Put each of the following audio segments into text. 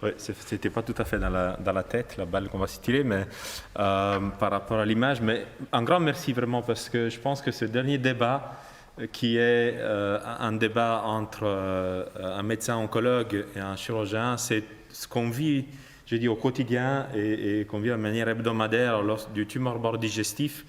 Oui, c'était pas tout à fait dans la tête, la balle qu'on va se tirer, mais par rapport à l'image. Mais un grand merci vraiment, parce que je pense que ce dernier débat, qui est un débat entre un médecin oncologue et un chirurgien, c'est ce qu'on vit, je dis, au quotidien et qu'on vit de manière hebdomadaire lors du tumor board digestif.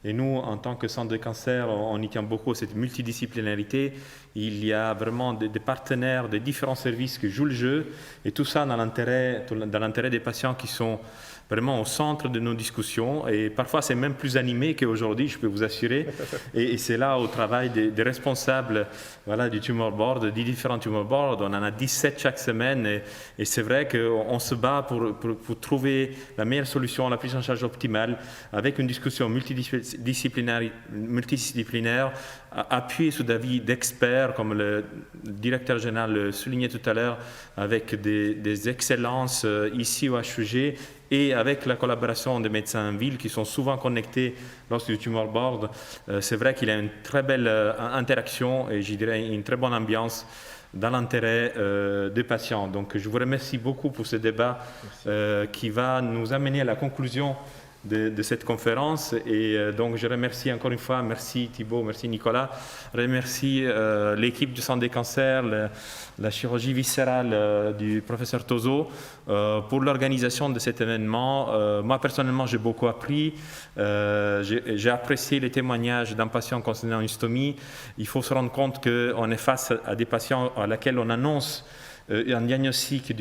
Et nous, en tant que centre de cancer, on y tient beaucoup, cette multidisciplinarité. Il y a vraiment des partenaires de différents services qui jouent le jeu, et tout ça dans l'intérêt des patients qui sont vraiment au centre de nos discussions. Et parfois, c'est même plus animé qu'aujourd'hui, je peux vous assurer. Et c'est là au travail des responsables, voilà, du tumor board, des différents tumor boards. On en a 17 chaque semaine. Et c'est vrai qu'on se bat pour trouver la meilleure solution, la prise en charge optimale, avec une discussion multidisciplinaire appuyée sur d'avis d'experts, comme le directeur général le soulignait tout à l'heure, avec des excellences ici au HUG, et avec la collaboration des médecins en ville qui sont souvent connectés lors du tumor board. C'est vrai qu'il y a une très belle interaction et je dirais une très bonne ambiance dans l'intérêt des patients. Donc je vous remercie beaucoup pour ce débat qui va nous amener à la conclusion de cette conférence. Et donc je remercie encore une fois, merci Thibaut, merci Nicolas, je remercie l'équipe du Centre des cancers, la chirurgie viscérale du professeur Tozo pour l'organisation de cet événement. Moi personnellement j'ai beaucoup appris, j'ai apprécié les témoignages d'un patient concernant une stomie. Il faut se rendre compte qu'on est face à des patients à laquelle on annonce un diagnostic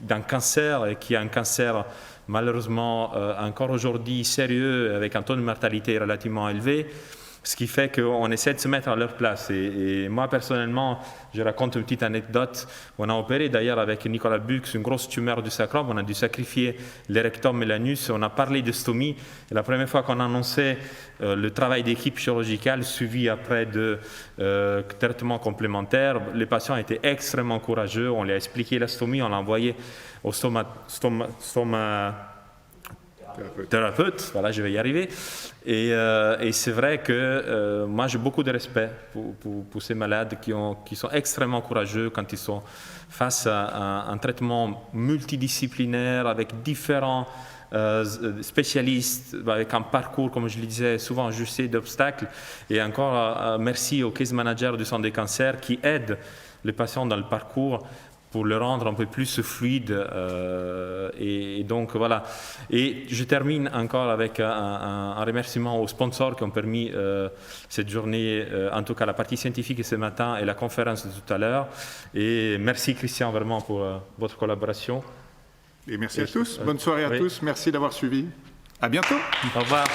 d'un cancer, et qui a un cancer malheureusement encore aujourd'hui sérieux, avec un taux de mortalité relativement élevé, ce qui fait qu'on essaie de se mettre à leur place. Et moi personnellement, je raconte une petite anecdote. On a opéré d'ailleurs avec Nicolas Bux une grosse tumeur du sacrum, on a dû sacrifier le rectum et l'anus, on a parlé de stomie. Et la première fois qu'on annonçait le travail d'équipe chirurgicale suivi après de traitements complémentaires, les patients étaient extrêmement courageux, on leur a expliqué la stomie, on l'a envoyé au thérapeute, voilà, je vais y arriver. Et c'est vrai que moi j'ai beaucoup de respect pour ces malades qui sont extrêmement courageux quand ils sont face à un traitement multidisciplinaire avec différents spécialistes, avec un parcours, comme je le disais, souvent ajusté d'obstacles. Et encore merci au case manager du centre des cancers qui aide les patients dans le parcours pour le rendre un peu plus fluide. Et donc voilà. Et je termine encore avec un remerciement aux sponsors qui ont permis cette journée, en tout cas la partie scientifique ce matin et la conférence de tout à l'heure. Et merci Christian vraiment pour votre collaboration. Et merci à tous. Bonne soirée à tous. Merci d'avoir suivi. À bientôt. Au revoir.